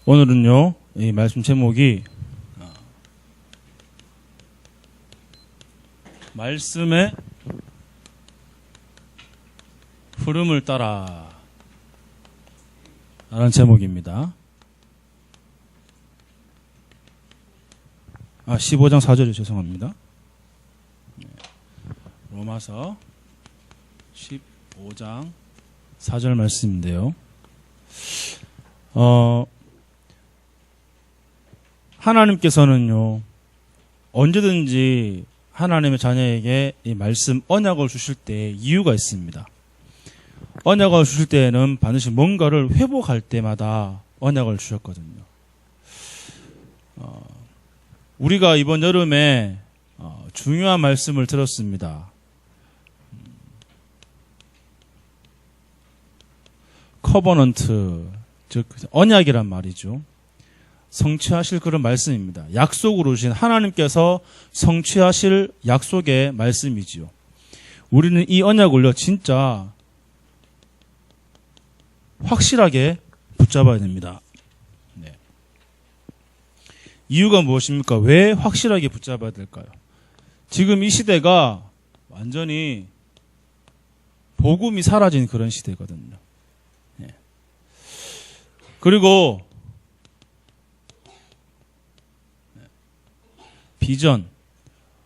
오늘은요, 이 말씀 제목이 말씀의 흐름을 따라 라는 제목입니다. 15장 4절이 죄송합니다. 로마서 15장 4절 말씀인데요. 하나님께서는요, 언제든지 하나님의 자녀에게 이 말씀 언약을 주실 때 이유가 있습니다. 언약을 주실 때에는 반드시 뭔가를 회복할 때마다 언약을 주셨거든요. 우리가 이번 여름에 중요한 말씀을 들었습니다. 커버넌트, 즉 언약이란 말이죠. 성취하실 그런 말씀입니다. 약속으로 주신 하나님께서 성취하실 약속의 말씀이지요. 우리는 이 언약을요, 진짜 확실하게 붙잡아야 됩니다. 네. 이유가 무엇입니까? 왜 확실하게 붙잡아야 될까요? 지금 이 시대가 완전히 복음이 사라진 그런 시대거든요. 네. 그리고 비전,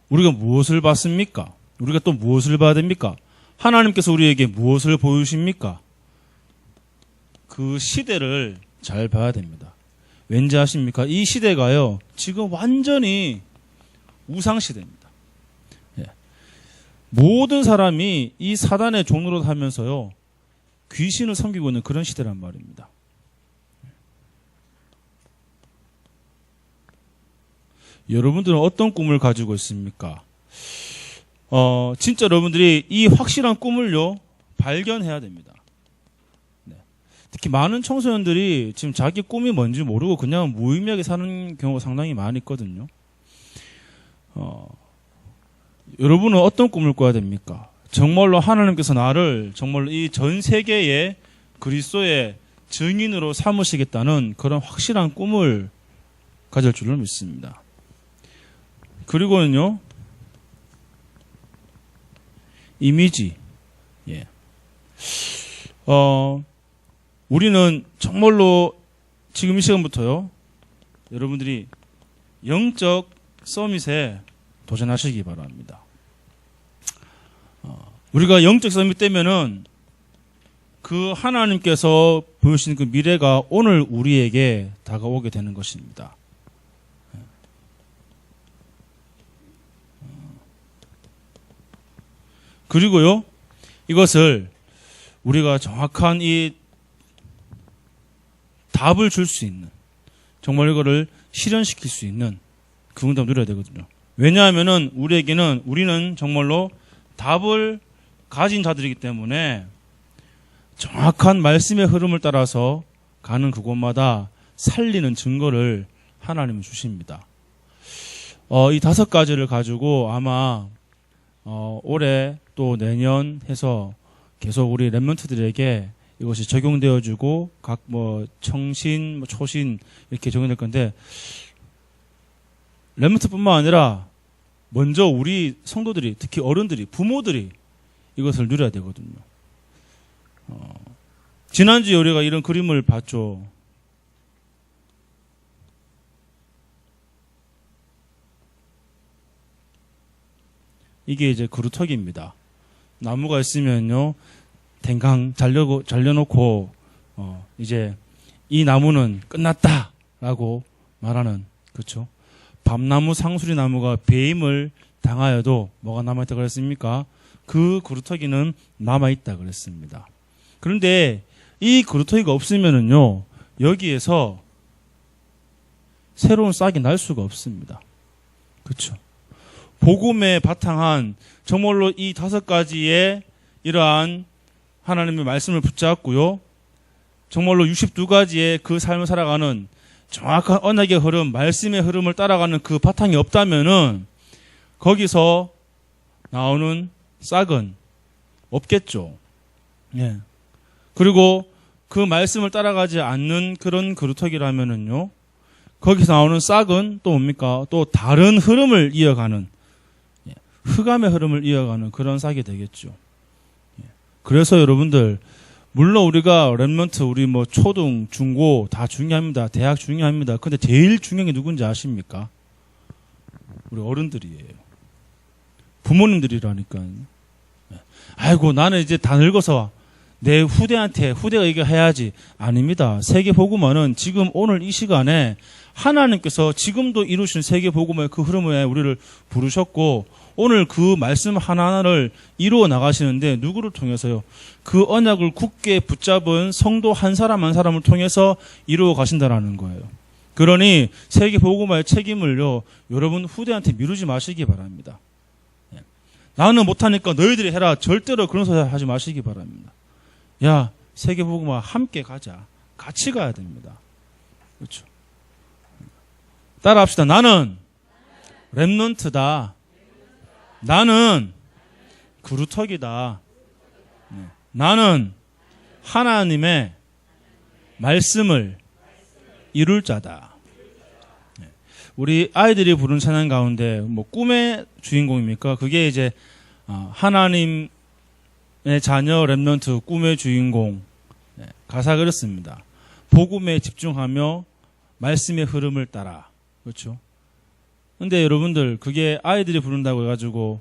우리가 무엇을 받습니까? 우리가 또 무엇을 봐야 됩니까? 하나님께서 우리에게 무엇을 보여주십니까? 그 시대를 잘 봐야 됩니다. 왠지 아십니까? 이 시대가요, 지금 완전히 우상시대입니다. 예. 모든 사람이 이 사단의 종로로 하면서요, 귀신을 섬기고 있는 그런 시대란 말입니다. 여러분들은 어떤 꿈을 가지고 있습니까? 진짜 여러분들이 이 확실한 꿈을요, 발견해야 됩니다. 네. 특히 많은 청소년들이 지금 자기 꿈이 뭔지 모르고 그냥 무의미하게 사는 경우가 상당히 많이 있거든요. 여러분은 어떤 꿈을 꿔야 됩니까? 정말로 하나님께서 나를 정말로 이 전 세계의 그리스도의 증인으로 삼으시겠다는 그런 확실한 꿈을 가질 줄을 믿습니다. 그리고는요, 이미지. 예. 우리는 정말로 지금 이 시간부터요, 여러분들이 영적 서밋에 도전하시기 바랍니다. 우리가 영적 서밋 되면은 그 하나님께서 보여주신 그 미래가 오늘 우리에게 다가오게 되는 것입니다. 그리고요, 이것을 우리가 정확한 이 답을 줄 수 있는, 정말 이거를 실현시킬 수 있는 그 응답을 누려야 되거든요. 왜냐하면은 우리는 정말로 답을 가진 자들이기 때문에 정확한 말씀의 흐름을 따라서 가는 그곳마다 살리는 증거를 하나님은 주십니다. 이 5가지를 가지고 아마 올해 또 내년 해서 계속 우리 랩런트들에게 이것이 적용되어지고 각 청신, 초신 이렇게 적용될 건데, 랩런트뿐만 아니라 먼저 우리 성도들이, 특히 어른들이, 부모들이 이것을 누려야 되거든요. 지난주에 우리가 이런 그림을 봤죠. 이게 이제 그루터기입니다. 나무가 있으면요, 댕강 잘려놓고, 이제 이 나무는 끝났다라고 말하는, 그렇죠? 밤나무, 상수리 나무가 배임을 당하여도 뭐가 남아있다 그랬습니까? 그 그루터기는 남아있다 그랬습니다. 그런데 이 그루터기가 없으면은요, 여기에서 새로운 싹이 날 수가 없습니다. 그렇죠? 복음에 바탕한 정말로 이 5가지의 이러한 하나님의 말씀을 붙잡고요, 정말로 62가지의 그 삶을 살아가는 정확한 언약의 흐름, 말씀의 흐름을 따라가는 그 바탕이 없다면은 거기서 나오는 싹은 없겠죠. 예. 그리고 그 말씀을 따라가지 않는 그런 그루터기라면은요, 거기서 나오는 싹은 또 뭡니까? 또 다른 흐름을 이어가는, 흑암의 흐름을 이어가는 그런 싹이 되겠죠. 그래서 여러분들, 물론 우리가 렘넌트, 우리 뭐 초등, 중고 다 중요합니다. 대학 중요합니다. 근데 제일 중요한 게 누군지 아십니까? 우리 어른들이에요. 부모님들이라니까요. 아이고, 나는 이제 다 늙어서 내 후대가 이거 해야지. 아닙니다. 세계복음화는 지금 오늘 이 시간에 하나님께서 지금도 이루신 세계복음화의 그 흐름에 우리를 부르셨고, 오늘 그 말씀 하나하나를 이루어 나가시는데 누구를 통해서요? 그 언약을 굳게 붙잡은 성도 한 사람 한 사람을 통해서 이루어 가신다라는 거예요. 그러니 세계복음화의 책임을요, 여러분 후대한테 미루지 마시기 바랍니다. 나는 못하니까 너희들이 해라. 절대로 그런 소리 하지 마시기 바랍니다. 야, 세계복음화 함께 가자. 같이 가야 됩니다. 그렇죠. 따라합시다. 나는 렘넌트다. 나는 그루터기다. 나는 하나님의 말씀을 이룰 자다. 우리 아이들이 부른 찬양 가운데 뭐 꿈의 주인공입니까? 그게 이제 하나님의 자녀 렘넌트 꿈의 주인공. 가사가 그렇습니다. 복음에 집중하며 말씀의 흐름을 따라. 그렇죠? 근데 여러분들 그게 아이들이 부른다고 해가지고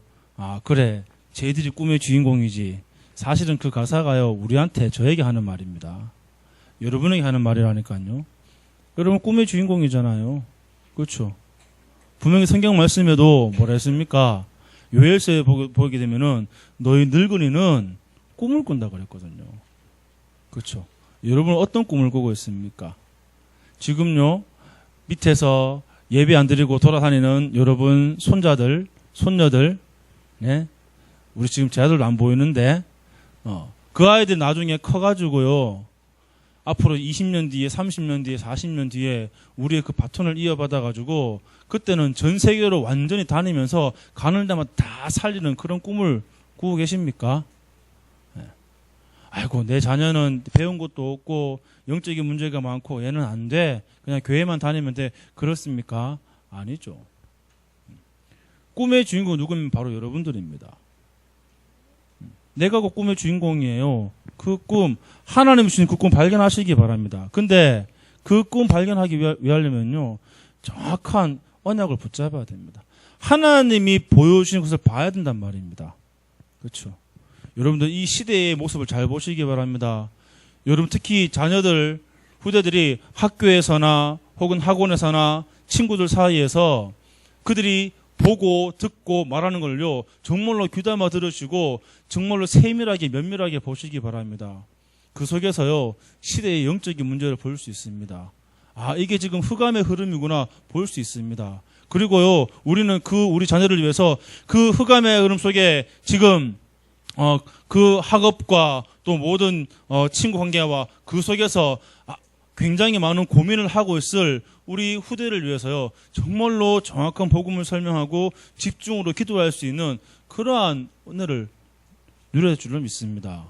그래 쟤들이 꿈의 주인공이지. 사실은 그 가사가요 우리한테 저에게 하는 말입니다. 여러분에게 하는 말이라니까요. 여러분 꿈의 주인공이잖아요. 그렇죠? 분명히 성경 말씀에도 뭐라 했습니까? 요엘서에 보게 되면은 너희 늙은이는 꿈을 꾼다 그랬거든요. 그렇죠? 여러분 어떤 꿈을 꾸고 있습니까? 지금요 밑에서 예배 안 드리고 돌아다니는 여러분 손자들, 손녀들, 네? 우리 지금 제 아들도 안 보이는데, 그 아이들 나중에 커가지고요, 앞으로 20년 뒤에, 30년 뒤에, 40년 뒤에 우리의 그 바톤을 이어받아가지고, 그때는 전 세계로 완전히 다니면서 가는 데마다 다 살리는 그런 꿈을 꾸고 계십니까? 네. 아이고, 내 자녀는 배운 것도 없고, 영적인 문제가 많고, 얘는 안 돼. 그냥 교회만 다니면 돼. 그렇습니까? 아니죠. 꿈의 주인공 누구면 바로 여러분들입니다. 내가 그 꿈의 주인공이에요. 그 꿈, 하나님 주신 그 꿈 발견하시기 바랍니다. 근데 그 꿈 발견하기 위하려면요, 정확한 언약을 붙잡아야 됩니다. 하나님이 보여주신 것을 봐야 된단 말입니다. 그렇죠? 여러분들 이 시대의 모습을 잘 보시기 바랍니다. 여러분 특히 자녀들, 후대들이 학교에서나 혹은 학원에서나 친구들 사이에서 그들이 보고 듣고 말하는 걸요 정말로 귀담아 들으시고 정말로 세밀하게 면밀하게 보시기 바랍니다. 그 속에서요 시대의 영적인 문제를 볼 수 있습니다. 이게 지금 흑암의 흐름이구나 볼 수 있습니다. 그리고요 우리는 우리 자녀를 위해서 그 흑암의 흐름 속에 지금 그 학업과 또 모든 친구 관계와 그 속에서 굉장히 많은 고민을 하고 있을 우리 후대를 위해서요 정말로 정확한 복음을 설명하고 집중으로 기도할 수 있는 그러한 은혜를 누릴 줄을 믿습니다.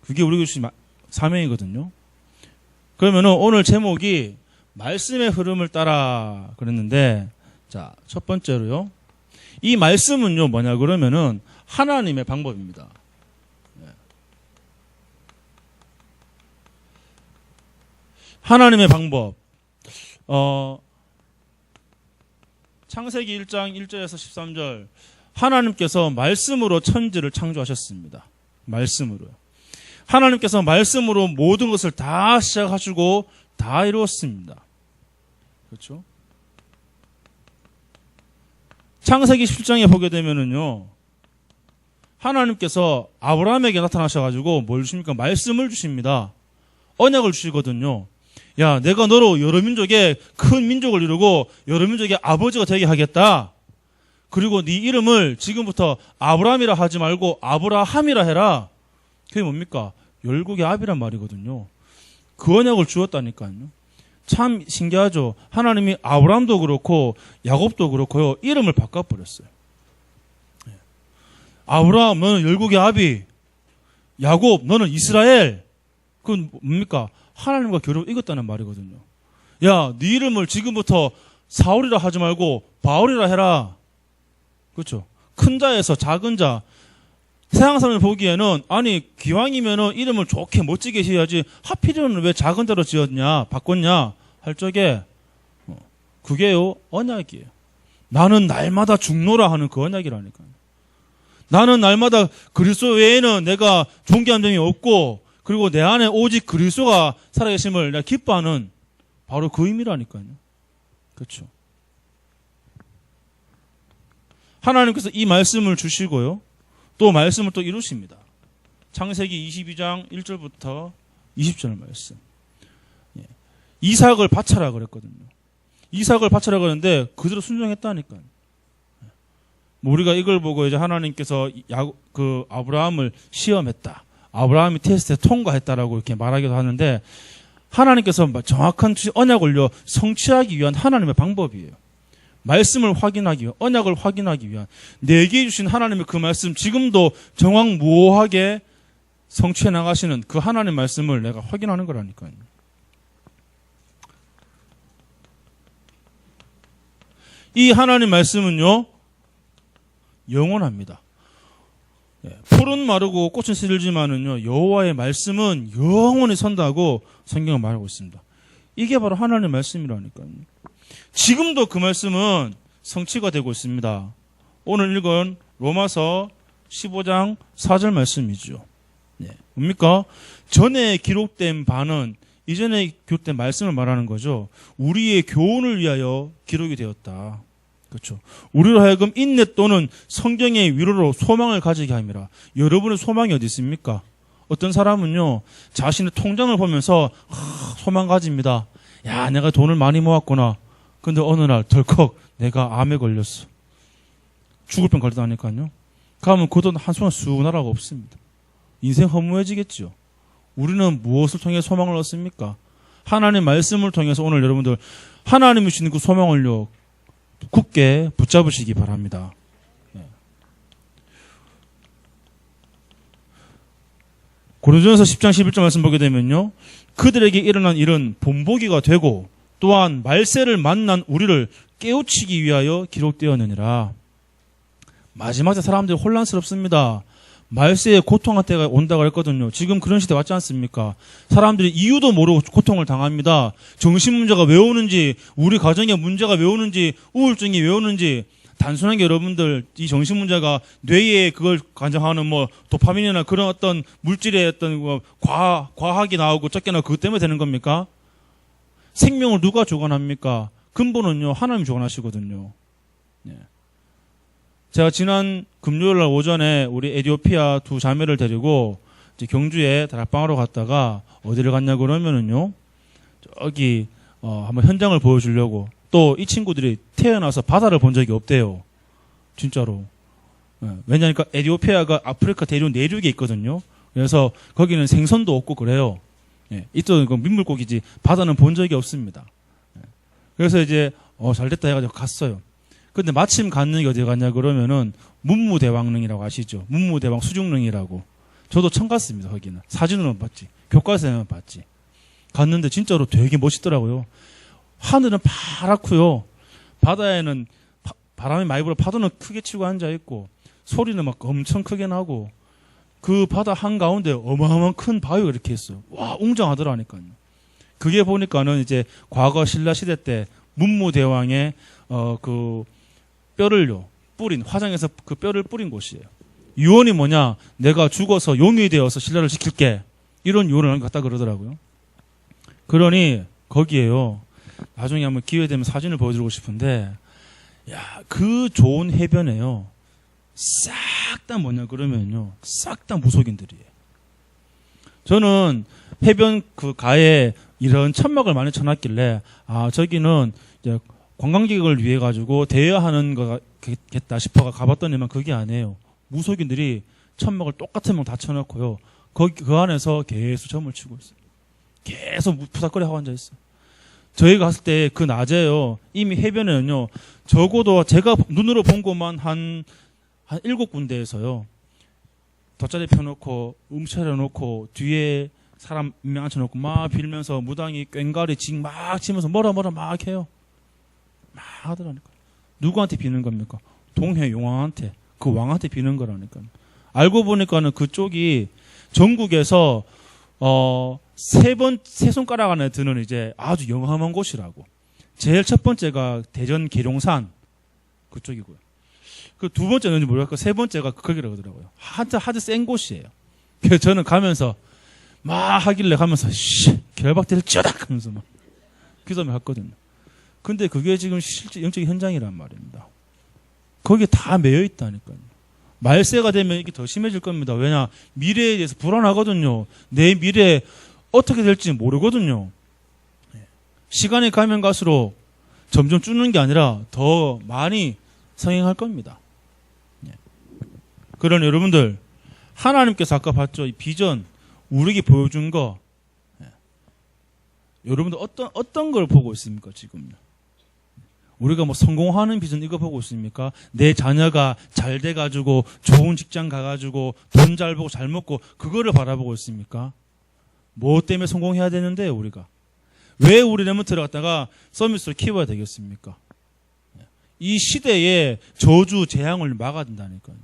그게 우리 교회 사명이거든요. 그러면은 오늘 제목이 말씀의 흐름을 따라 그랬는데, 자, 첫 번째로요. 이 말씀은요 뭐냐 그러면은 하나님의 방법입니다. 하나님의 방법. 창세기 1장 1절에서 13절. 하나님께서 말씀으로 천지를 창조하셨습니다. 말씀으로요. 하나님께서 말씀으로 모든 것을 다 시작하시고 다 이루었습니다. 그렇죠? 창세기 17장에 보게 되면은요. 하나님께서 아브라함에게 나타나셔가지고 뭘 주십니까? 말씀을 주십니다. 언약을 주시거든요. 야, 내가 너로 여러 민족의 큰 민족을 이루고 여러 민족의 아버지가 되게 하겠다. 그리고 네 이름을 지금부터 아브라함이라 하지 말고 아브라함이라 해라. 그게 뭡니까? 열국의 압이란 말이거든요. 그 언약을 주었다니까요. 참 신기하죠. 하나님이 아브라함도 그렇고 야곱도 그렇고요. 이름을 바꿔버렸어요. 아브라함 너는 열국의 압이, 야곱 너는 이스라엘. 그건 뭡니까? 하나님과 겨루어 이겼다는 말이거든요. 야, 네 이름을 지금부터 사울이라 하지 말고 바울이라 해라. 그렇죠? 큰 자에서 작은 자. 세상 사람을 보기에는 아니 기왕이면은 이름을 좋게 멋지게 지어야지 하필이면 왜 작은 자로 지었냐 바꿨냐 할 적에 그게요 언약이에요. 나는 날마다 죽노라 하는 그 언약이라니까요. 나는 날마다 그리스도 외에는 내가 존귀한 점이 없고 그리고 내 안에 오직 그리스도가 살아계심을 내가 기뻐하는 바로 그 의미라니까요. 그렇죠. 하나님께서 이 말씀을 주시고요. 또 말씀을 또 이루십니다. 창세기 22장 1절부터 20절 말씀. 이삭을 바쳐라 그랬거든요. 이삭을 바쳐라 그랬는데 그대로 순종했다니까요. 우리가 이걸 보고 이제 하나님께서 그 아브라함을 시험했다. 아브라함이 테스트에 통과했다라고 이렇게 말하기도 하는데 하나님께서 정확한 언약을 성취하기 위한 하나님의 방법이에요. 말씀을 확인하기 위한, 언약을 확인하기 위한 내게 주신 하나님의 그 말씀 지금도 정확무오하게 성취해 나가시는 그 하나님의 말씀을 내가 확인하는 거라니까요. 이 하나님 말씀은요 영원합니다. 풀은 마르고 꽃은 시들지만은요 여호와의 말씀은 영원히 선다고 성경은 말하고 있습니다. 이게 바로 하나님의 말씀이라니까요. 지금도 그 말씀은 성취가 되고 있습니다. 오늘 읽은 로마서 15장 4절 말씀이죠. 뭡니까? 전에 기록된 바는 이전에 기록된 말씀을 말하는 거죠. 우리의 교훈을 위하여 기록이 되었다. 그렇죠. 우리로 하여금 인내 또는 성경의 위로로 소망을 가지게 함이라. 여러분의 소망이 어디 있습니까? 어떤 사람은요 자신의 통장을 보면서 소망 가집니다. 야, 내가 돈을 많이 모았구나. 근데 어느 날 덜컥 내가 암에 걸렸어. 죽을 병 걸렸다니까요. 그러면 그 돈 한 손에 쑥 나라가 없습니다. 인생 허무해지겠죠. 우리는 무엇을 통해 소망을 얻습니까? 하나님 말씀을 통해서 오늘 여러분들 하나님이 주시는 그 소망을요 굳게 붙잡으시기 바랍니다. 고린도전서 10장 11절 말씀 보게 되면요. 그들에게 일어난 일은 본보기가 되고 또한 말세를 만난 우리를 깨우치기 위하여 기록되었느니라. 마지막에 사람들이 혼란스럽습니다. 말세에 고통할 때가 온다고 했거든요. 지금 그런 시대 왔지 않습니까? 사람들이 이유도 모르고 고통을 당합니다. 정신 문제가 왜 오는지, 우리 가정의 문제가 왜 오는지, 우울증이 왜 오는지, 단순하게 여러분들 이 정신 문제가 뇌에 그걸 관장하는 뭐 도파민이나 그런 어떤 물질의 어떤 과학이 나오고 쫓겨나 그것 때문에 되는 겁니까? 생명을 누가 주관합니까? 근본은요 하나님이 주관하시거든요. 제가 지난 금요일 날 오전에 우리 에티오피아 두 자매를 데리고 이제 경주에 다락방으로 갔다가 어디를 갔냐 그러면은요 저기 한번 현장을 보여주려고. 또 이 친구들이 태어나서 바다를 본 적이 없대요. 진짜로. 왜냐니까 에티오피아가 아프리카 대륙 내륙에 있거든요. 그래서 거기는 생선도 없고 그래요. 이쪽은 민물고기지 바다는 본 적이 없습니다. 그래서 이제 잘됐다 해가지고 갔어요. 근데 마침 갔는 게 어디 갔냐 그러면은 문무대왕릉이라고 아시죠? 문무대왕 수중릉이라고. 저도 처음 갔습니다. 거기는 사진으로만 봤지 교과서에만 봤지. 갔는데 진짜로 되게 멋있더라고요. 하늘은 파랗고요. 바다에는 바람이 많이 불어 파도는 크게 치고 앉아있고 소리는 막 엄청 크게 나고 그 바다 한가운데 어마어마한 큰 바위가 이렇게 있어요. 와, 웅장하더라니까요. 그게 보니까는 이제 과거 신라 시대 때 문무대왕의 그 뼈를요 뿌린 화장해서 그 뼈를 뿌린 곳이에요. 유언이 뭐냐? 내가 죽어서 용이 되어서 신라를 지킬게. 이런 유언을 갖다 그러더라고요. 그러니 거기에요. 나중에 한번 기회 되면 사진을 보여드리고 싶은데, 야, 그 좋은 해변에요. 싹 다 뭐냐 그러면요. 싹 다 무속인들이에요. 저는 해변 그 가에 이런 천막을 많이 쳐놨길래, 아, 저기는 이제 관광객을 위해 가지고 대여하는 거겠다 싶어가 가봤더니만 그게 아니에요. 무속인들이 천막을 똑같은 막 다 쳐놓고요. 거기 그 안에서 계속 점을 치고 있어요. 계속 푸닥거리 하고 앉아 있어요. 저희가 갔을 때 그 낮에요. 이미 해변에는요. 적어도 제가 눈으로 본 것만 한 7군데에서요. 돗자리 펴놓고 차려놓고 뒤에 사람 몇 명 앉혀놓고 막 빌면서 무당이 꽹과리 징 막 치면서 뭐라 막 해요. 막 하더라니까. 누구한테 비는 겁니까? 동해 용왕한테, 그 왕한테 비는 거라니까. 알고 보니까는 그쪽이 전국에서 세 손가락 안에 드는 이제 아주 영험한 곳이라고. 제일 첫 번째가 대전 계룡산 그쪽이고요. 그 두 번째는 모르겠고 세 번째가 거기라고 하더라고요. 하도 센 곳이에요. 그래서 저는 가면서 막 하길래 가면서 결박대를 쩌닥 하면서 막 기도를 했거든요. 근데 그게 지금 실제 영적인 현장이란 말입니다. 거기에 다 매여 있다니까요. 말세가 되면 이게 더 심해질 겁니다. 왜냐? 미래에 대해서 불안하거든요. 내 미래에 어떻게 될지 모르거든요. 시간이 가면 갈수록 점점 줄는 게 아니라 더 많이 성행할 겁니다. 그러니 여러분들, 하나님께서 아까 봤죠? 이 비전, 우리에게 보여준 거, 여러분들 어떤 걸 보고 있습니까, 지금요? 우리가 뭐 성공하는 비전 이거 보고 있습니까? 내 자녀가 잘 돼가지고 좋은 직장 가가지고 돈 잘 벌고 잘 먹고 그거를 바라보고 있습니까? 뭐 때문에 성공해야 되는데 우리가? 왜 우리 레몬트를 갖다가 서비스로 키워야 되겠습니까? 이 시대에 저주 재앙을 막아야 된다니까요.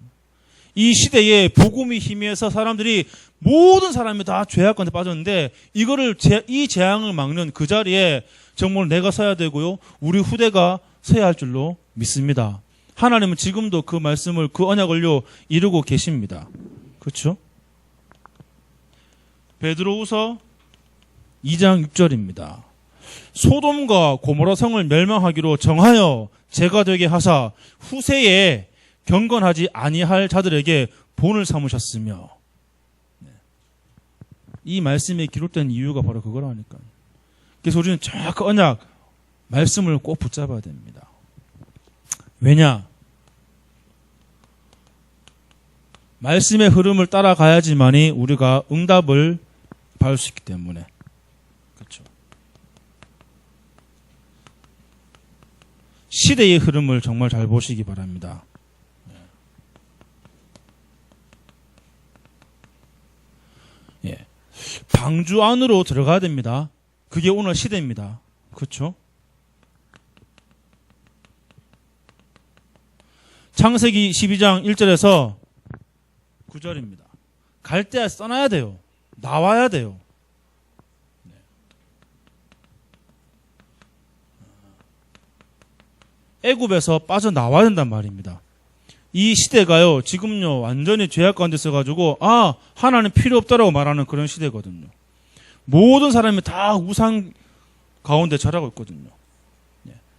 이 시대에 복음이 희미해서 사람들이 모든 사람이 다 죄악 가운데 빠졌는데 이거를 이 재앙을 막는 그 자리에 정말 내가 서야 되고요. 우리 후대가 서야 할 줄로 믿습니다. 하나님은 지금도 그 말씀을 그 언약을요 이루고 계십니다. 그렇죠? 베드로후서 2장 6절입니다. 소돔과 고모라 성을 멸망하기로 정하여 제가 되게 하사 후세에 경건하지 아니할 자들에게 본을 삼으셨으며. 이 말씀에 기록된 이유가 바로 그거라니까요. 그래서 우리는 정확히 언약 말씀을 꼭 붙잡아야 됩니다. 왜냐? 말씀의 흐름을 따라가야지만이 우리가 응답을 받을 수 있기 때문에. 그렇죠. 시대의 흐름을 정말 잘 보시기 바랍니다. 방주 안으로 들어가야 됩니다. 그게 오늘 시대입니다. 그렇죠? 창세기 12장 1절에서 9절입니다. 갈 때 써놔야 돼요. 나와야 돼요. 애굽에서 빠져나와야 된단 말입니다. 이 시대가요, 지금요, 완전히 죄악 가운데 있어가지고, 하나님 필요 없다라고 말하는 그런 시대거든요. 모든 사람이 다 우상 가운데 자라고 있거든요.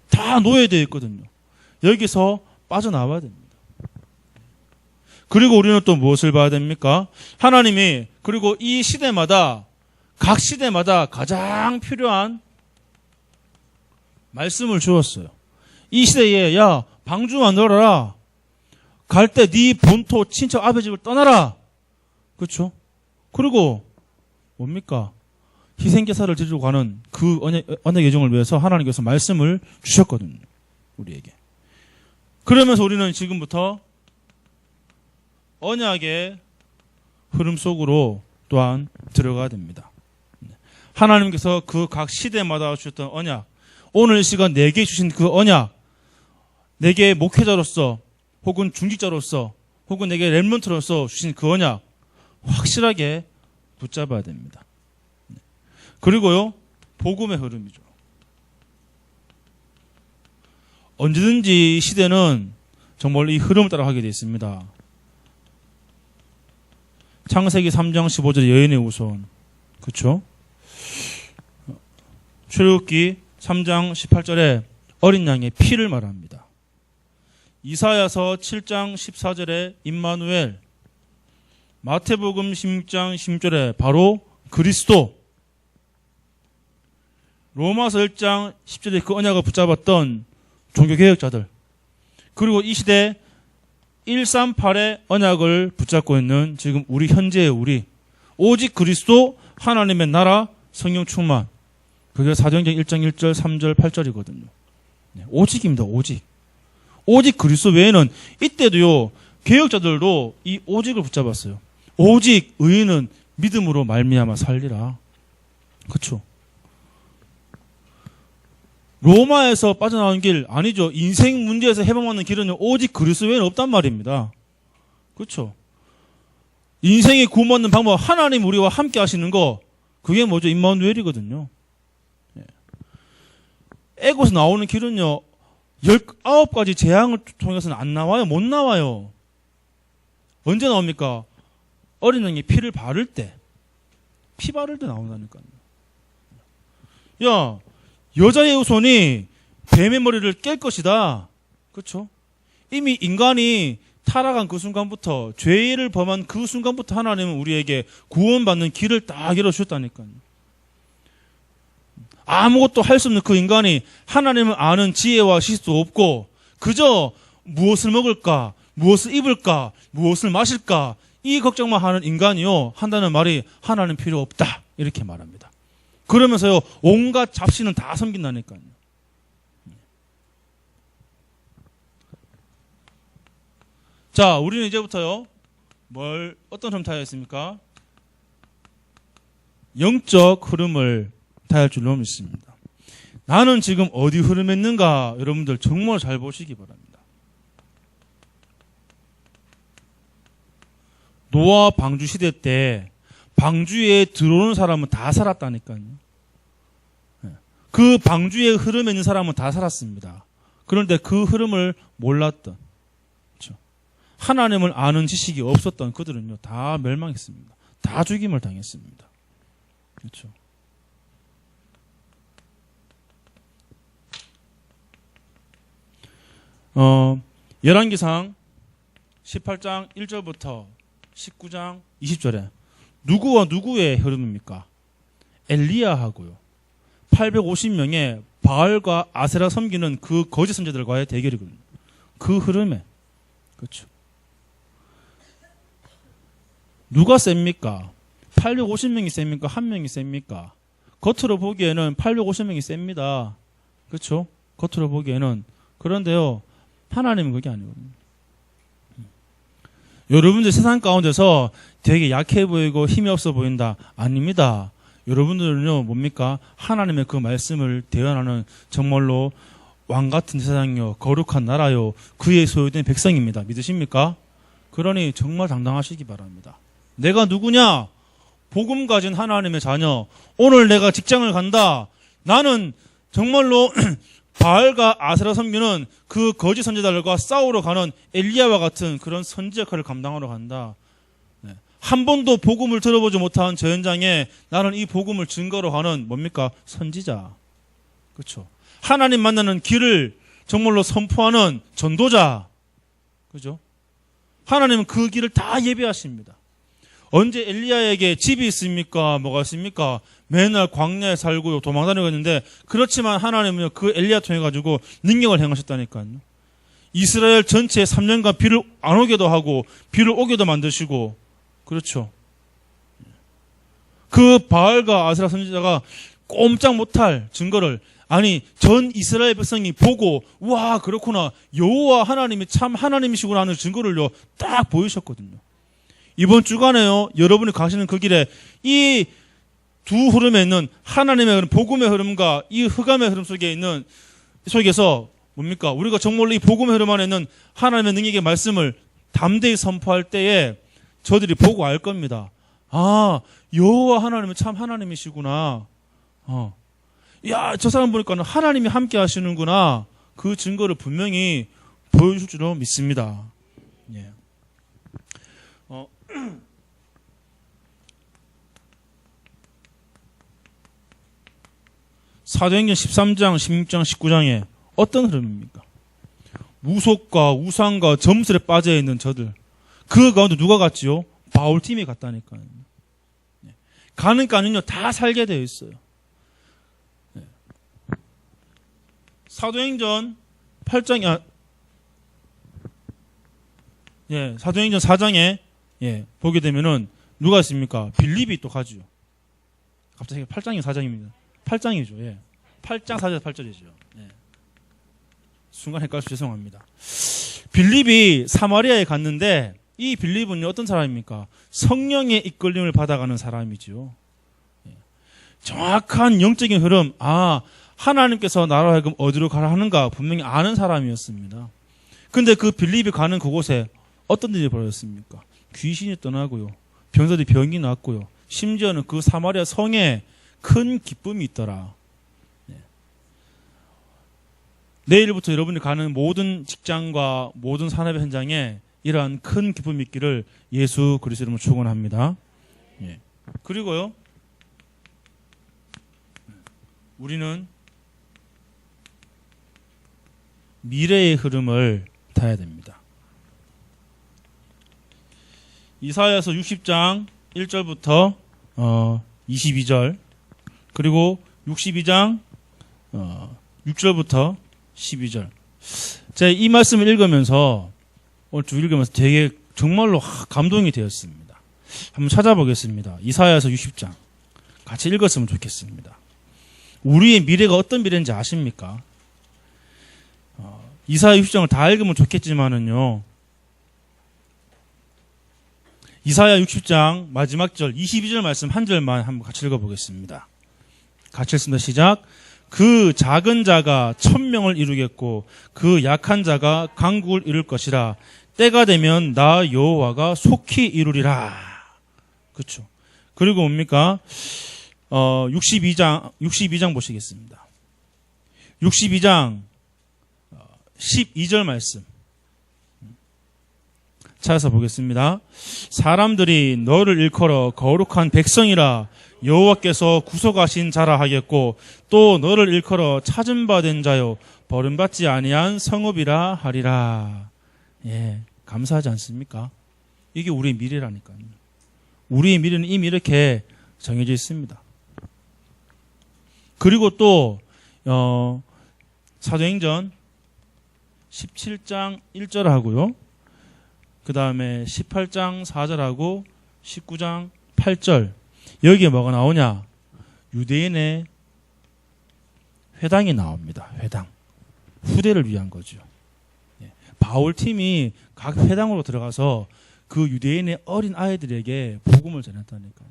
다 노예되어 있거든요. 여기서 빠져나와야 됩니다. 그리고 우리는 또 무엇을 봐야 됩니까? 하나님이, 그리고 이 시대마다, 각 시대마다 가장 필요한 말씀을 주었어요. 이 시대에, 야, 방주 만들어라. 갈 때 네 본토 친척 아버지 집을 떠나라. 그렇죠? 그리고 뭡니까? 희생제사를 드리고 가는 그 언약 예정을 위해서 하나님께서 말씀을 주셨거든요. 우리에게. 그러면서 우리는 지금부터 언약의 흐름 속으로 또한 들어가야 됩니다. 하나님께서 그 각 시대마다 주셨던 언약, 오늘 이 시간 내게 주신 그 언약, 내게 목회자로서 혹은 중직자로서 혹은 내게 렘넌트로서 주신 그 언약 확실하게 붙잡아야 됩니다. 그리고요, 복음의 흐름이죠. 언제든지 시대는 정말 이 흐름을 따라가게 되어 있습니다. 창세기 3장 15절에 여인의 우선, 그렇죠? 출애굽기 3장 18절에 어린 양의 피를 말합니다. 이사야서 7장 14절에 임마누엘, 마태복음 16장 16절에 바로 그리스도, 로마서 1장 10절에 그 언약을 붙잡았던 종교개혁자들, 그리고 이 시대 138의 언약을 붙잡고 있는 지금 우리 현재의 우리, 오직 그리스도, 하나님의 나라, 성령 충만, 그게 사도행전 1장 1절 3절 8절이거든요. 오직입니다. 오직 그리스도 외에는, 이때도요, 개혁자들도 이 오직을 붙잡았어요. 오직 의인은 믿음으로 말미암아 살리라. 그렇죠? 로마에서 빠져나오는 길 아니죠. 인생 문제에서 해방받는 길은 오직 그리스도 외에는 없단 말입니다. 그렇죠? 인생이 구원받는 방법, 하나님 우리와 함께 하시는 거, 그게 뭐죠? 임마누엘이거든요. 에고에서 나오는 길은요, 19가지 재앙을 통해서는 안 나와요. 못 나와요. 언제 나옵니까? 어린 양이 피를 바를 때, 피 바를 때 나온다니까요. 야, 여자의 후손이 뱀의 머리를 깰 것이다. 그렇죠? 이미 인간이 타락한 그 순간부터, 죄를 범한 그 순간부터 하나님은 우리에게 구원받는 길을 딱 열어주셨다니까요. 아무것도 할 수 없는 그 인간이 하나님을 아는 지혜와 지식도 없고 그저 무엇을 먹을까, 무엇을 입을까, 무엇을 마실까 이 걱정만 하는 인간이요 한다는 말이 하나님 필요 없다 이렇게 말합니다. 그러면서요 온갖 잡신은 다 섬긴다니까요. 자, 우리는 이제부터요 어떤 점 타야 했습니까? 영적 흐름을 타야 할 줄로 믿습니다. 나는 지금 어디 흐름에 있는가 여러분들 정말 잘 보시기 바랍니다. 노아 방주 시대 때 방주에 들어오는 사람은 다 살았다니까요. 그 방주의 흐름에 있는 사람은 다 살았습니다. 그런데 그 흐름을 몰랐던, 그렇죠? 하나님을 아는 지식이 없었던 그들은요 다 멸망했습니다. 다 죽임을 당했습니다. 그렇죠? 열왕기상 18장 1절부터 19장 20절에 누구와 누구의 흐름입니까? 엘리야하고요. 850명의 바알과 아세라 섬기는 그 거짓 선지자들과의 대결이거든요. 그 흐름에. 그렇죠. 누가 셉니까? 850명이 셉니까? 한 명이 셉니까? 겉으로 보기에는 850명이 셉니다. 그렇죠? 겉으로 보기에는. 그런데요. 하나님은 그게 아니거든요. 여러분들 세상 가운데서 되게 약해 보이고 힘이 없어 보인다. 아닙니다. 여러분들은요, 뭡니까? 하나님의 그 말씀을 대언하는 정말로 왕 같은 세상이요, 거룩한 나라요, 그의 소유된 백성입니다. 믿으십니까? 그러니 정말 당당하시기 바랍니다. 내가 누구냐? 복음 가진 하나님의 자녀. 오늘 내가 직장을 간다. 나는 정말로 바알과 아세라 섬기는 그 거짓 선지자들과 싸우러 가는 엘리야와 같은 그런 선지 역할을 감당하러 간다. 한 번도 복음을 들어보지 못한 저 현장에 나는 이 복음을 증거로 하는 뭡니까? 선지자. 그렇죠. 하나님 만나는 길을 정말로 선포하는 전도자. 그죠? 하나님은 그 길을 다 예비하십니다. 언제 엘리야에게 집이 있습니까? 뭐가 있습니까? 맨날 광야에 살고 도망다니고 있는데 그렇지만 하나님은 그 엘리야 통해 가지고 능력을 행하셨다니까요. 이스라엘 전체에 3년간 비를 안 오게도 하고 비를 오게도 만드시고 그렇죠. 그 바알과 아세라 선지자가 꼼짝 못할 증거를 아니 전 이스라엘 백성이 보고 와 그렇구나 여호와 하나님이 참 하나님이시구나 하는 증거를요 딱 보이셨거든요. 이번 주간에요 여러분이 가시는 그 길에 이 두 흐름에 있는 하나님의 흐름, 복음의 흐름과 이 흑암의 흐름 속에 있는 속에서 뭡니까? 우리가 정말로 이 복음의 흐름 안에 있는 하나님의 능력의 말씀을 담대히 선포할 때에 저들이 보고 알 겁니다. 아, 여호와 하나님은 참 하나님이시구나. 야, 저 사람 보니까 하나님이 함께 하시는구나. 그 증거를 분명히 보여줄 줄로 믿습니다. 예. 사도행전 13장, 16장, 19장에 어떤 흐름입니까? 무속과 우상과 점술에 빠져있는 저들. 그 가운데 누가 갔지요? 바울팀이 갔다니까요. 가니까는요, 다 살게 되어 있어요. 사도행전 8장에, 사도행전 4장에, 보게 되면은 누가 있습니까? 빌립이 또 가죠. 갑자기 8장이 4장입니다. 8장이죠. 예. 8장 4절 8절이죠. 예. 순간 헷갈려서 죄송합니다. 빌립이 사마리아에 갔는데 이 빌립은요, 어떤 사람입니까? 성령의 이끌림을 받아가는 사람이지요. 정확한 영적인 흐름, 하나님께서 나로 하여금 어디로 가라 하는가 분명히 아는 사람이었습니다. 근데 그 빌립이 가는 그곳에 어떤 일이 벌어졌습니까? 귀신이 떠나고요. 병자들이 병이 났고요. 심지어는 그 사마리아 성에 큰 기쁨이 있더라. 내일부터 여러분이 가는 모든 직장과 모든 산업의 현장에 이러한 큰 기쁨이 있기를 예수 그리스도 이름으로 축원합니다. 그리고요, 우리는 미래의 흐름을 타야 됩니다. 이사야서 60장 1절부터 22절, 그리고 62장 6절부터 12절. 제가 이 말씀을 읽으면서 오늘 쭉 읽으면서 되게 정말로 감동이 되었습니다. 한번 찾아보겠습니다. 이사야서 60장 같이 읽었으면 좋겠습니다. 우리의 미래가 어떤 미래인지 아십니까? 이사야 60장을 다 읽으면 좋겠지만은요, 이사야 60장 마지막 절 22절 말씀 한 절만 한번 같이 읽어보겠습니다. 같이 읽습니다. 시작. 그 작은 자가 1000명을 이루겠고 그 약한 자가 강국을 이룰 것이라. 때가 되면 나 여호와가 속히 이루리라. 그렇죠. 그리고 뭡니까? 62장 보시겠습니다. 62장 12절 말씀 찾아서 보겠습니다. 사람들이 너를 일컬어 거룩한 백성이라 여호와께서 구속하신 자라 하겠고 또 너를 일컬어 찾은 바 된 자요 버림받지 아니한 성읍이라 하리라. 감사하지 않습니까? 이게 우리의 미래라니까요. 우리의 미래는 이미 이렇게 정해져 있습니다. 그리고 또 사도행전 17장 1절하고요. 그 다음에 18장 4절하고 19장 8절. 여기에 뭐가 나오냐? 유대인의 회당이 나옵니다. 회당. 후대를 위한 거죠. 바울 팀이 각 회당으로 들어가서 그 유대인의 어린 아이들에게 복음을 전했다니까요.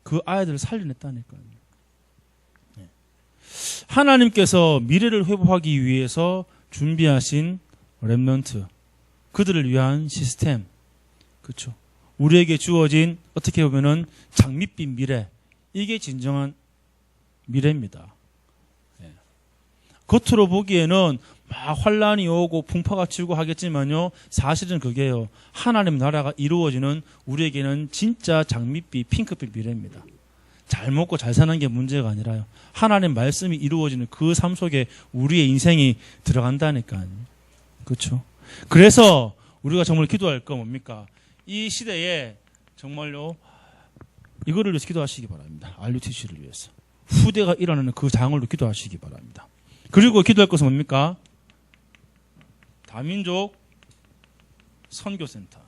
그 아이들을 살려냈다니까요. 하나님께서 미래를 회복하기 위해서 준비하신 렘넌트, 그들을 위한 시스템, 그렇죠. 우리에게 주어진 어떻게 보면은 장밋빛 미래, 이게 진정한 미래입니다. 겉으로 보기에는 막 환란이 오고 풍파가 치고 하겠지만요, 사실은 그게요, 하나님 나라가 이루어지는 우리에게는 진짜 장밋빛 핑크빛 미래입니다. 잘 먹고 잘 사는 게 문제가 아니라요, 하나님 말씀이 이루어지는 그 삶 속에 우리의 인생이 들어간다니까요. 그렇죠. 그래서 우리가 정말 기도할 거 뭡니까? 이 시대에 정말로 이거를 위해서 기도하시기 바랍니다. RUTC를 위해서. 후대가 일어나는 그 장을로 기도하시기 바랍니다. 그리고 기도할 것은 뭡니까? 다민족 선교센터.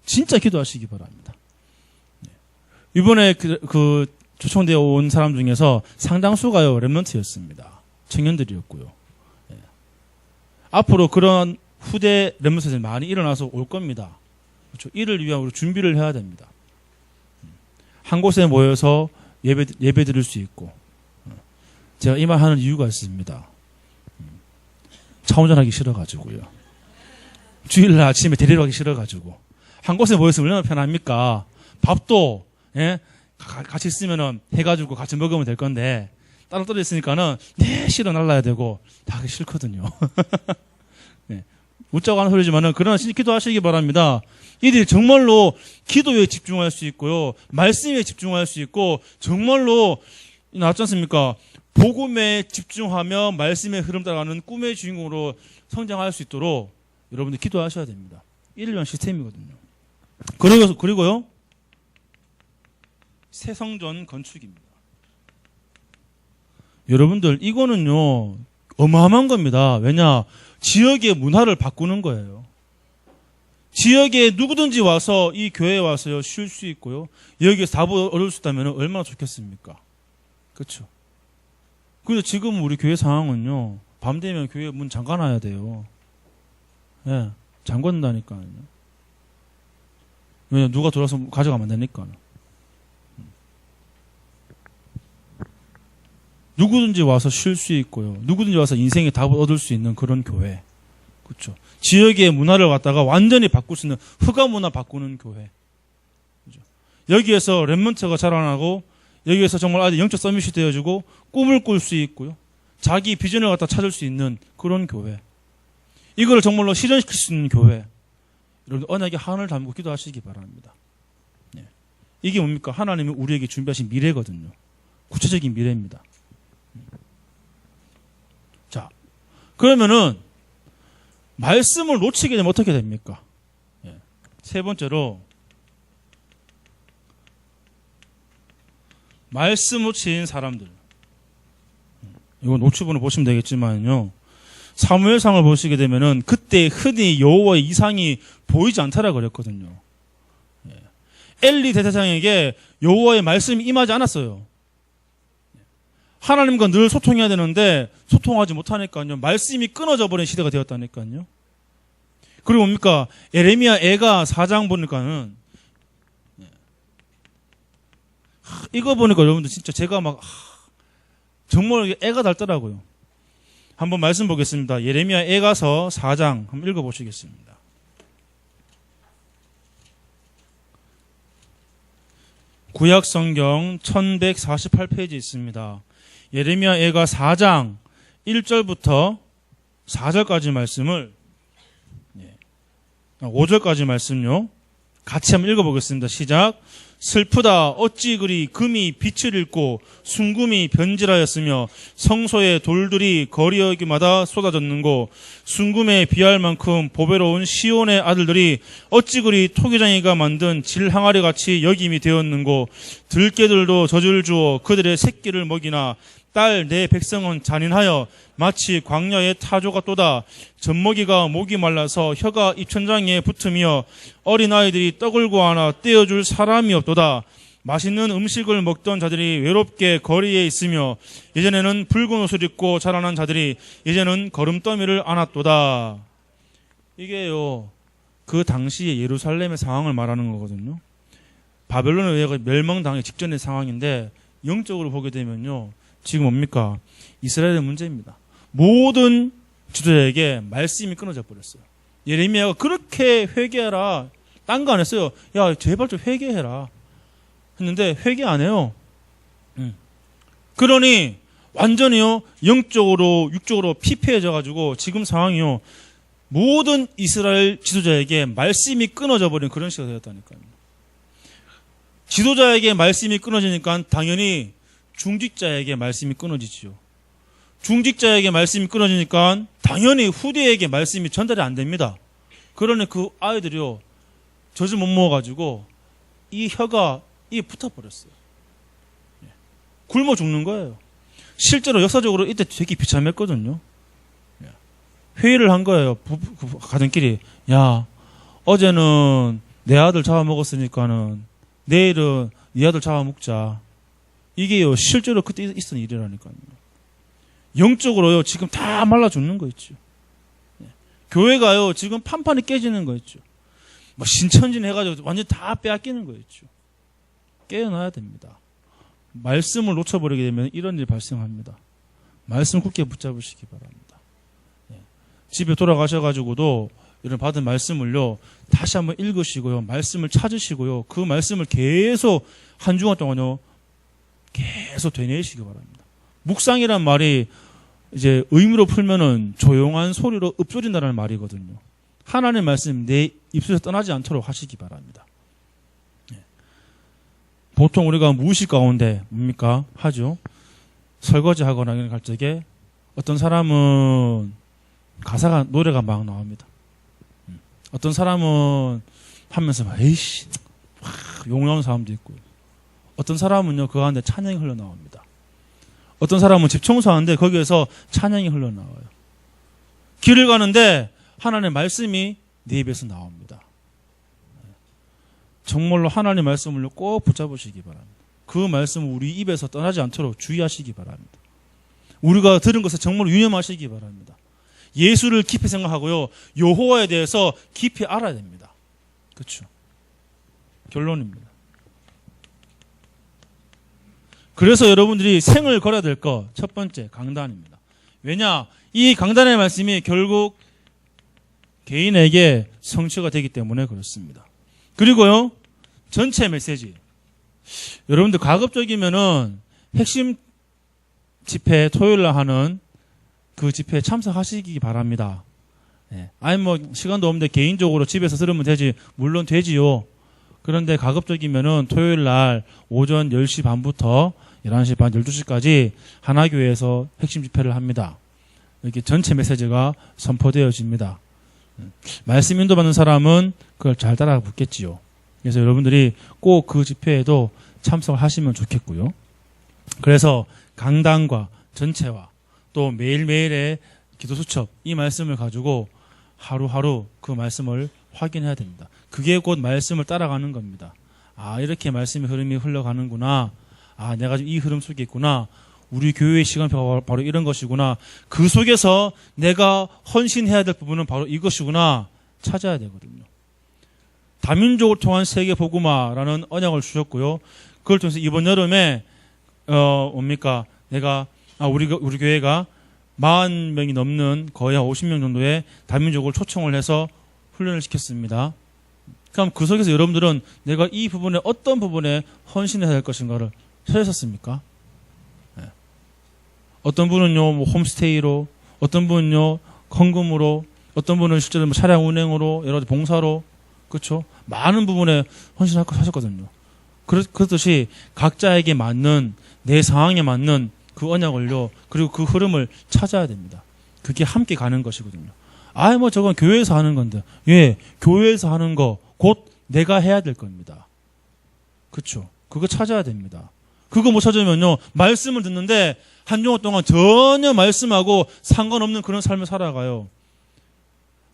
진짜 기도하시기 바랍니다. 이번에 초청되어 온 사람 중에서 상당수가요, 렘넌트였습니다. 청년들이었고요. 앞으로 그런 후대 렘넌트들이 많이 일어나서 올 겁니다. 그렇죠? 이를 위한 우리 준비를 해야 됩니다. 한 곳에 모여서 예배 드릴 수 있고. 제가 이 말 하는 이유가 있습니다. 차 운전하기 싫어가지고요. 주일날 아침에 데리러 가기 싫어가지고. 한 곳에 모였으면 얼마나 편합니까? 밥도, 같이 있으면은 해가지고 같이 먹으면 될 건데, 따로 떨어져 있으니까는, 실어 날라야 되고, 다 하기 싫거든요. 웃자고 하는 소리지만은, 그러나 진짜 기도하시기 바랍니다. 이들이 정말로 기도에 집중할 수 있고요, 말씀에 집중할 수 있고, 정말로, 나왔지 않습니까? 복음에 집중하며 말씀의 흐름 따라가는 꿈의 주인공으로 성장할 수 있도록 여러분들 기도하셔야 됩니다. 이를 위한 시스템이거든요. 그리고요, 새 성전 건축입니다. 여러분들, 이거는요, 어마어마한 겁니다. 왜냐? 지역의 문화를 바꾸는 거예요. 지역에 누구든지 와서 이 교회에 와서요, 쉴 수 있고요, 여기에서 답을 얻을 수 있다면 얼마나 좋겠습니까? 그렇죠. 근데 지금 우리 교회 상황은요, 밤 되면 교회 문 잠가놔야 돼요. 잠궈놓는다니까요. 왜냐, 누가 들어와서 가져가면 안 되니까. 누구든지 와서 쉴 수 있고요. 누구든지 와서 인생의 답을 얻을 수 있는 그런 교회. 그렇죠. 지역의 문화를 갖다가 완전히 바꿀 수 있는 흑암 문화 바꾸는 교회. 그렇죠. 여기에서 렘넌트가 자라나고 여기에서 정말 아주 영적 서밋이 되어지고 꿈을 꿀 수 있고요. 자기 비전을 갖다 찾을 수 있는 그런 교회. 이걸 정말로 실현시킬 수 있는 교회. 여러분 언약의 한을 담고 기도하시기 바랍니다. 네. 이게 뭡니까? 하나님이 우리에게 준비하신 미래거든요. 구체적인 미래입니다. 자, 그러면은 말씀을 놓치게 되면 어떻게 됩니까? 네. 세 번째로 말씀 놓친 사람들. 이거 노트북으로 보시면 되겠지만요. 사무엘상을 보시게 되면은 그때 흔히 여호와의 이상이 보이지 않다라 그랬거든요. 엘리 대제사장에게 여호와의 말씀이 임하지 않았어요. 하나님과 늘 소통해야 되는데 소통하지 못하니까요. 말씀이 끊어져 버린 시대가 되었다니까요. 그리고 뭡니까? 에레미야 애가 4장 보니까는 이거 보니까 여러분들 진짜 제가 막 정말 애가 닳더라고요. 한번 말씀 보겠습니다. 예레미야 애가서 4장 한번 읽어보시겠습니다. 구약성경 1148페이지 있습니다. 예레미야 애가 4장 1절부터 4절까지 말씀을 5절까지 말씀요. 같이 한번 읽어보겠습니다. 시작. 슬프다 어찌 그리 금이 빛을 잃고 순금이 변질하였으며 성소의 돌들이 거리어기마다 쏟아졌는고 순금에 비할 만큼 보배로운 시온의 아들들이 어찌 그리 토기장이가 만든 질항아리 같이 여김이 되었는고 들깨들도 젖을 주어 그들의 새끼를 먹이나 딸 내 백성은 잔인하여 마치 광야의 타조 같도다. 젖먹이가 목이 말라서 혀가 입천장에 붙으며 어린아이들이 떡을 구하나 떼어줄 사람이 없도다. 맛있는 음식을 먹던 자들이 외롭게 거리에 있으며 예전에는 붉은 옷을 입고 자라난 자들이 이제는 거름더미를 안았도다. 이게요, 그 당시의 예루살렘의 상황을 말하는 거거든요. 바벨론에 의해 멸망당하기 직전의 상황인데 영적으로 보게 되면요, 지금 뭡니까? 이스라엘의 문제입니다. 모든 지도자에게 말씀이 끊어져 버렸어요. 예레미야가 그렇게 회개하라. 딴 거 안 했어요. 야, 제발 좀 회개해라. 했는데 회개 안 해요. 그러니 완전히요, 영적으로 육적으로 피폐해져 가지고 지금 상황이요, 모든 이스라엘 지도자에게 말씀이 끊어져 버린 그런 시기가 되었다니까요. 지도자에게 말씀이 끊어지니까 당연히 중직자에게 말씀이 끊어지지요. 중직자에게 말씀이 끊어지니까 당연히 후대에게 말씀이 전달이 안 됩니다. 그러니 그 아이들이요, 젖을 못 먹어가지고 이 혀가 이 붙어버렸어요. 굶어 죽는 거예요. 실제로 역사적으로 이때 되게 비참했거든요. 회의를 한 거예요. 가정끼리. 야, 어제는 내 아들 잡아먹었으니까는 내일은 네 아들 잡아먹자. 이게요, 실제로 그때 있었던 일이라니까요. 영적으로요, 지금 다 말라 죽는 거 있죠. 교회가요, 지금 판판이 깨지는 거 있죠. 뭐 신천진 해가지고 완전 다 빼앗기는 거 있죠. 깨어나야 됩니다. 말씀을 놓쳐버리게 되면 이런 일이 발생합니다. 말씀 굳게 붙잡으시기 바랍니다. 집에 돌아가셔가지고도 이런 받은 말씀을요, 다시 한번 읽으시고요, 말씀을 찾으시고요, 그 말씀을 계속 한 주간 동안요, 계속 되뇌이시기 바랍니다. 묵상이란 말이 이제 의미로 풀면은 조용한 소리로 읊조린다는 말이거든요. 하나님의 말씀 내 입술에서 떠나지 않도록 하시기 바랍니다. 보통 우리가 무의식 가운데 뭡니까? 하죠. 설거지 하거나 갈 적에 어떤 사람은 가사가, 노래가 막 나옵니다. 어떤 사람은 하면서 막 에이씨 욕 나오는 사람도 있고요. 어떤 사람은요, 그 가운데 찬양이 흘러나옵니다. 어떤 사람은 집 청소하는데 거기에서 찬양이 흘러나와요. 길을 가는데 하나님의 말씀이 내 입에서 나옵니다. 정말로 하나님의 말씀을 꼭 붙잡으시기 바랍니다. 그 말씀을 우리 입에서 떠나지 않도록 주의하시기 바랍니다. 우리가 들은 것을 정말 유념하시기 바랍니다. 예수를 깊이 생각하고요. 여호와에 대해서 깊이 알아야 됩니다. 그렇죠? 결론입니다. 그래서 여러분들이 생을 걸어야 될 거 첫 번째 강단입니다. 왜냐? 이 강단의 말씀이 결국 개인에게 성취가 되기 때문에 그렇습니다. 그리고요. 전체 메시지. 여러분들 가급적이면은 핵심 집회 토요일 날 하는 그 집회에 참석하시기 바랍니다. 아니 뭐 시간도 없는데 개인적으로 집에서 들으면 되지. 물론 되지요. 그런데 가급적이면은 토요일 날 오전 10시 반부터 11시 반 12시까지 하나교회에서 핵심 집회를 합니다. 이렇게 전체 메시지가 선포되어집니다. 말씀 인도받는 사람은 그걸 잘 따라 붙겠지요. 그래서 여러분들이 꼭 그 집회에도 참석을 하시면 좋겠고요. 그래서 강단과 전체와 또 매일매일의 기도 수첩 이 말씀을 가지고 하루하루 그 말씀을 확인해야 됩니다. 그게 곧 말씀을 따라가는 겁니다. 아, 이렇게 말씀의 흐름이 흘러가는구나. 아, 내가 지금 이 흐름 속에 있구나. 우리 교회의 시간표가 바로 이런 것이구나. 그 속에서 내가 헌신해야 될 부분은 바로 이것이구나. 찾아야 되거든요. 다민족을 통한 세계 복음화라는 언약을 주셨고요. 그걸 통해서 이번 여름에 우리 교회가 40명이 넘는 거의 한 50명 정도의 다민족을 초청을 해서 훈련을 시켰습니다. 그럼 그 속에서 여러분들은 내가 이 부분에 어떤 부분에 헌신해야 될 것인가를 찾으셨습니까? 네. 어떤 분은요, 뭐 홈스테이로, 어떤 분은요, 헌금으로, 어떤 분은 실제로 뭐 차량 운행으로, 여러 가지 봉사로, 그렇죠? 많은 부분에 헌신하셨거든요. 그렇듯이 각자에게 맞는 내 상황에 맞는 그 언약을요, 그리고 그 흐름을 찾아야 됩니다. 그게 함께 가는 것이거든요. 아이 뭐 저건 교회에서 하는 건데, 예, 교회에서 하는 거 곧 내가 해야 될 겁니다. 그렇죠? 그거 찾아야 됩니다. 그거 못 찾으면요, 말씀을 듣는데 한 주간 동안 전혀 말씀하고 상관없는 그런 삶을 살아가요.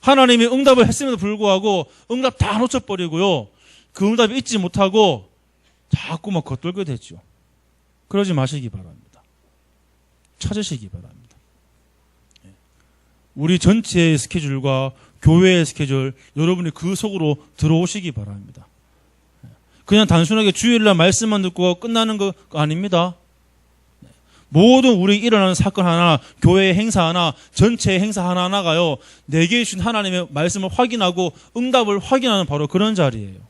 하나님이 응답을 했음에도 불구하고 응답 다 놓쳐버리고요. 그 응답이 잊지 못하고 자꾸 막 겉돌게 되죠. 그러지 마시기 바랍니다. 찾으시기 바랍니다. 우리 전체의 스케줄과 교회의 스케줄, 여러분이 그 속으로 들어오시기 바랍니다. 그냥 단순하게 주일날 말씀만 듣고 끝나는 거 아닙니다. 모든 우리 일어나는 사건 하나, 교회의 행사 하나, 전체의 행사 하나하나가요, 내게 주신 하나님의 말씀을 확인하고 응답을 확인하는 바로 그런 자리예요.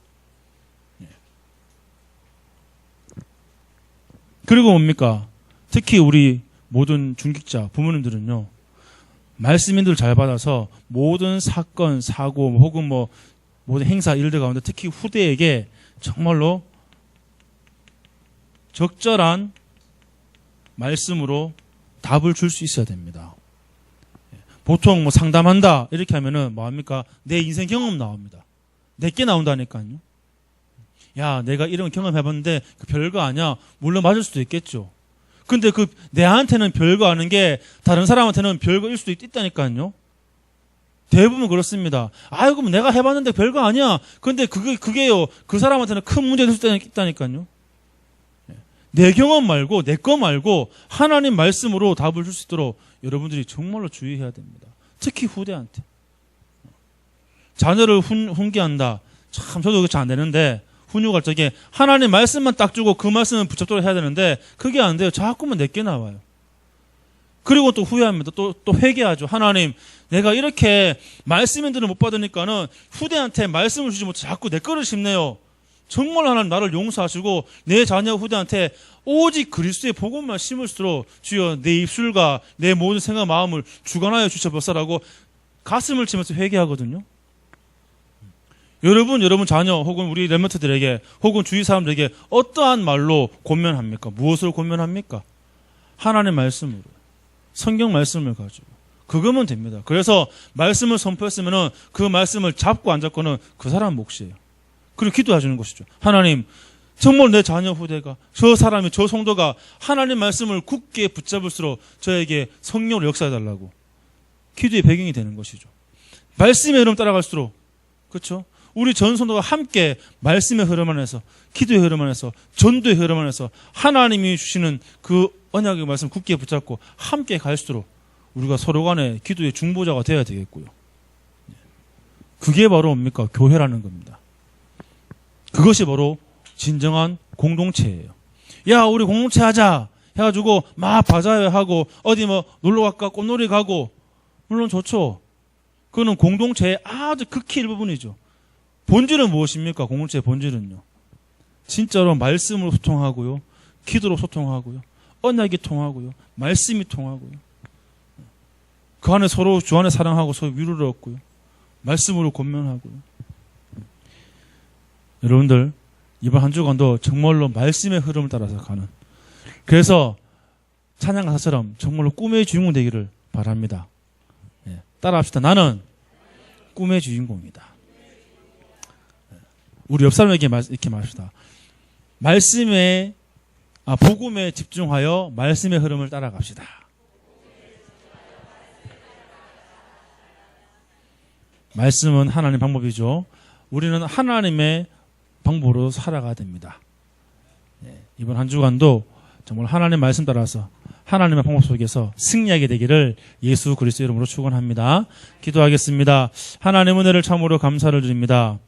그리고 뭡니까? 특히 우리 모든 중직자, 부모님들은요, 말씀인들을 잘 받아서 모든 사건, 사고, 혹은 뭐 모든 행사, 일들 가운데 특히 후대에게 정말로 적절한 말씀으로 답을 줄 수 있어야 됩니다. 보통 뭐 상담한다 이렇게 하면은 뭐합니까? 내 인생 경험 나옵니다. 내게 나온다니까요. 야, 내가 이런 경험해봤는데 그 별거 아니야. 물론 맞을 수도 있겠죠. 근데 그 내한테는 별거 아닌 게 다른 사람한테는 별거일 수도 있다니까요. 대부분 그렇습니다. 아이고 뭐 내가 해봤는데 별거 아니야. 근데 그게요, 그 사람한테는 큰 문제가 될 수 있다니까요. 내 경험 말고 내 거 말고 하나님 말씀으로 답을 줄 수 있도록 여러분들이 정말로 주의해야 됩니다. 특히 후대한테. 자녀를 훈계한다. 참 저도 그렇게 안 되는데, 훈육할 적에 하나님 말씀만 딱 주고 그 말씀은 붙잡도록 해야 되는데 그게 안 돼요. 자꾸만 내게 나와요. 그리고 또 후회합니다. 또 회개하죠. 하나님, 내가 이렇게 말씀인들을 못 받으니까는 후대한테 말씀을 주지 못해 자꾸 내 거를 심네요. 정말 하나님 나를 용서하시고 내 자녀 후대한테 오직 그리스도의 복음만 심을수록 주여 내 입술과 내 모든 생각 마음을 주관하여 주셔보사라고 가슴을 치면서 회개하거든요. 여러분 자녀 혹은 우리 렘넌트들에게 혹은 주위 사람들에게 어떠한 말로 권면합니까? 무엇을 권면합니까? 하나님의 말씀으로, 성경 말씀을 가지고 그거면 됩니다. 그래서 말씀을 선포했으면은 그 말씀을 잡고 안 잡고는 그 사람 몫이에요. 그리고 기도해 주는 것이죠. 하나님, 정말 내 자녀 후대가, 저 사람이, 저 성도가 하나님 말씀을 굳게 붙잡을수록 저에게 성령으로 역사해 달라고 기도의 배경이 되는 것이죠. 말씀의 흐름 따라갈수록, 그렇죠? 우리 전 성도가 함께 말씀의 흐름 안에서, 기도의 흐름 안에서, 전도의 흐름 안에서 하나님이 주시는 그 언약의 말씀 굳게 붙잡고 함께 갈수록 우리가 서로 간에 기도의 중보자가 되어야 되겠고요. 그게 바로 뭡니까? 교회라는 겁니다. 그것이 바로 진정한 공동체예요. 야, 우리 공동체 하자 해가지고 막 바자회 하고 어디 뭐 놀러 갈까 꽃놀이 가고 물론 좋죠. 그거는 공동체의 아주 극히 일부분이죠. 본질은 무엇입니까? 공동체의 본질은요. 진짜로 말씀으로 소통하고요. 기도로 소통하고요. 언약이 통하고요. 말씀이 통하고요. 그 안에 서로 주 안에 사랑하고 서로 위로를 얻고요. 말씀으로 권면하고요. 여러분들 이번 한 주간도 정말로 말씀의 흐름을 따라서 가는, 그래서 찬양 가사처럼 정말로 꿈의 주인공 되기를 바랍니다. 따라합시다. 나는 꿈의 주인공이다. 우리 옆 사람에게 이렇게 말합시다. 복음에 집중하여 말씀의 흐름을 따라갑시다. 말씀은 하나님의 방법이죠. 우리는 하나님의 방법으로 살아가야 됩니다. 이번 한 주간도 정말 하나님의 말씀 따라서 하나님의 방법 속에서 승리하게 되기를 예수 그리스도 이름으로 축원합니다. 기도하겠습니다. 하나님의 은혜를 참으로 감사를 드립니다.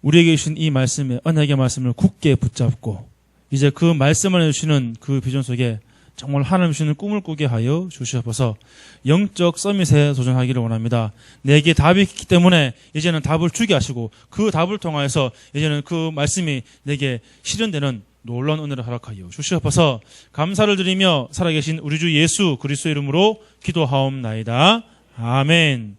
우리에게 주신 이 말씀의 언약의 말씀을 굳게 붙잡고 이제 그 말씀을 해주시는 그 비전 속에 정말 하나님 주시는 꿈을 꾸게 하여 주시옵소서. 영적 서밋에 도전하기를 원합니다. 내게 답이 있기 때문에 이제는 답을 주게 하시고 그 답을 통하여서 이제는 그 말씀이 내게 실현되는 놀라운 은혜를 허락하여 주시옵소서. 감사를 드리며 살아계신 우리 주 예수 그리스도 이름으로 기도하옵나이다. 아멘.